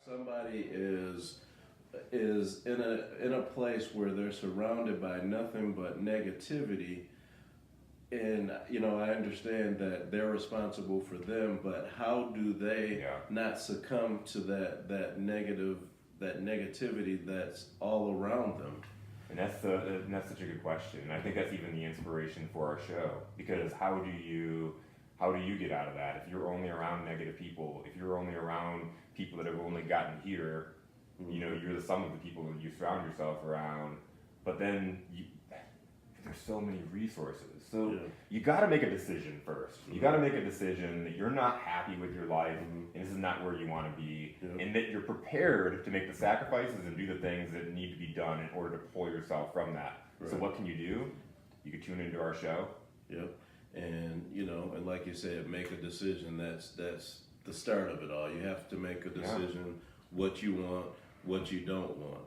Somebody is in a place where they're surrounded by nothing but negativity, and I understand that they're responsible for them, but how do they Yeah. not succumb to that negativity that's all around them? And that's such a good question. And I think that's even the inspiration for our show. Because how do you get out of that? If you're only around negative people, if you're only around people that have only gotten here, you're the sum of the people that you surround yourself around. But then there's so many resources. So Yeah. you got to make a decision first. You got to make a decision that you're not happy with your life, and this is not where you want to be, Yeah. and that you're prepared to make the sacrifices and do the things that need to be done in order to pull yourself from that. Right. So what can you do? You can tune into our show. Yep. And like you said, make a decision. That's the start of it all. You have to make a decision what you want, what you don't want.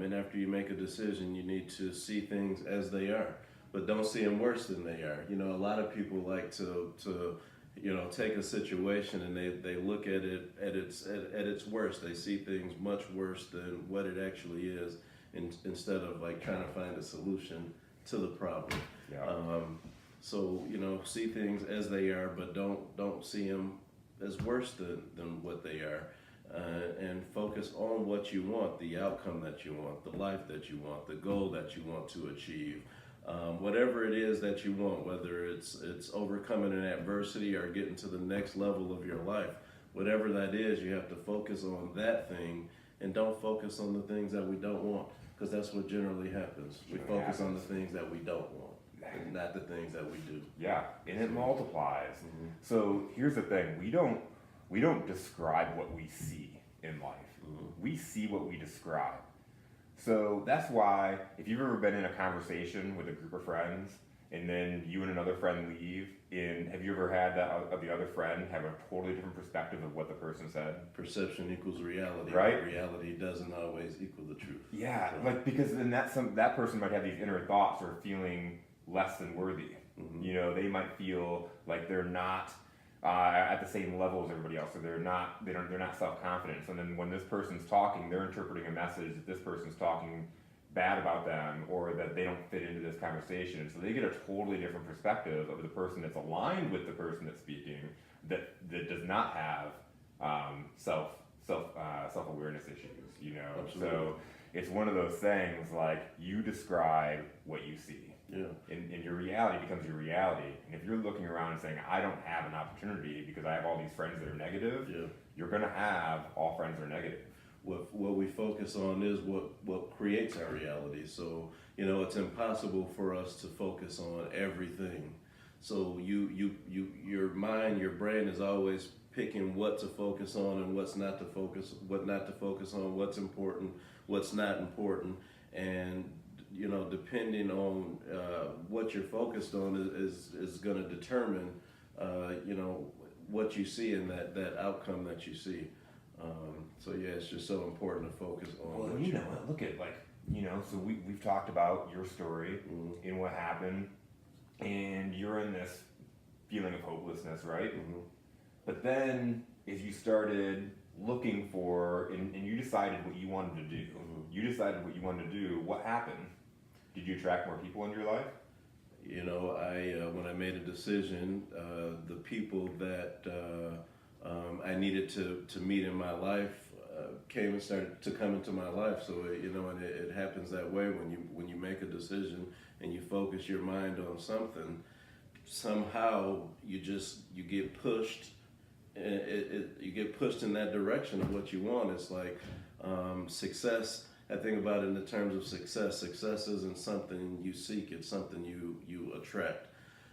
And after you make a decision, you need to see things as they are, but don't see them worse than they are. A lot of people like to take a situation and they look at it at its worst. They see things much worse than what it actually is, instead of like trying to find a solution to the problem. Yeah. So see things as they are, but don't see them as worse than what they are, and focus on what you want, the outcome that you want, the life that you want, the goal that you want to achieve. Whatever it is that you want, whether it's overcoming an adversity or getting to the next level of your life, whatever that is, you have to focus on that thing and don't focus on the things that we don't want, because that's what generally happens. We focus on the things that we don't want, not the things that we do. Yeah, and it multiplies. So here's the thing: we don't describe what we see in life. We see what we describe. So that's why if you've ever been in a conversation with a group of friends and then you and another friend leave, and have you ever had the other friend have a totally different perspective of what the person said? Perception equals reality. Right? Reality doesn't always equal the truth. Yeah, because then that person might have these inner thoughts or feeling less than worthy. They might feel like they're not at the same level as everybody else, so they're not self-confident. So then when this person's talking, they're interpreting a message that this person's talking bad about them, or that they don't fit into this conversation. So they get a totally different perspective of the person that's aligned with the person that's speaking, that does not have self-awareness issues. Absolutely. So it's one of those things, like, you describe what you see. Yeah. And your reality becomes your reality. And if you're looking around and saying, I don't have an opportunity because I have all these friends that are negative, you're going to have all friends that are negative. What we focus on is what creates our reality. So it's impossible for us to focus on everything. So your mind, your brain is always picking what to focus on and what not to focus on, what's important, what's not important, and depending on what you're focused on is going to determine what you see and that outcome that you see. So it's just so important to focus on. Well, what look at, so we've talked about your story and what happened, and you're in this feeling of hopelessness, right? But then as you started looking for, and you decided what you wanted to do, what happened? Did you attract more people into your life? When I made a decision, the people that I needed to meet in my life came and started to come into my life. So and it happens that way when you make a decision and you focus your mind on something. Somehow you get pushed. You get pushed in that direction of what you want. It's like success. I think about it in the terms of success. Success isn't something you seek, it's something you attract.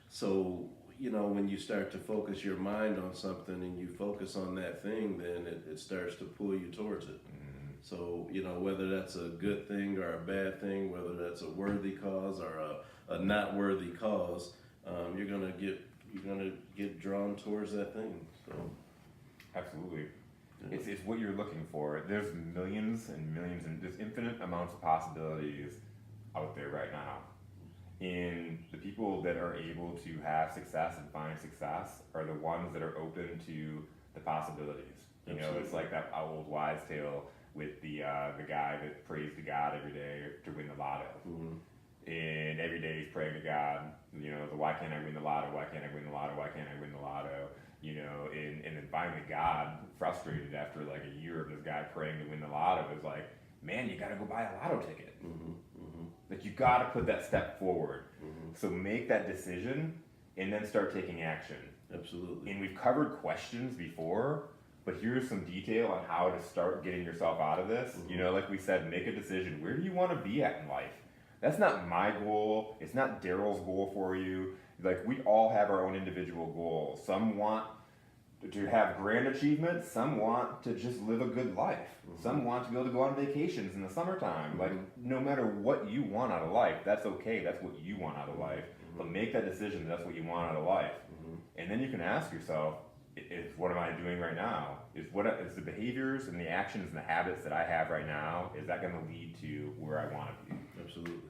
So, when you start to focus your mind on something and you focus on that thing, then it starts to pull you towards it. So, whether that's a good thing or a bad thing, whether that's a worthy cause or a not worthy cause, you're gonna get drawn towards that thing. So, absolutely. It's what you're looking for. There's millions and millions, and there's infinite amounts of possibilities out there right now. And the people that are able to have success and find success are the ones that are open to the possibilities. You know, Absolutely. it's like that old wives' tale with the guy that prays to God every day to win the lotto. And every day he's praying to God, you know, why can't I win the lotto? Why can't I win the lotto? Why can't I win the lotto? You know, and then finally God, frustrated after like a year of this guy praying to win the lotto, is like, man, you got to go buy a lotto ticket. Like, you got to put that step forward. So make that decision and then start taking action. Absolutely. And we've covered questions before, but here's some detail on how to start getting yourself out of this. You know, like we said, make a decision. Where do you want to be at in life? That's not my goal. It's not Daryl's goal for you. Like, we all have our own individual goals. Some want to have grand achievements. Some want to just live a good life. Some want to be able to go on vacations in the summertime. Like, no matter what you want out of life, that's okay. That's what you want out of life. But make that decision that that's what you want out of life. And then you can ask yourself, what am I doing right now? Is the behaviors and the actions and the habits that I have right now, is that going to lead to where I want to be? Absolutely.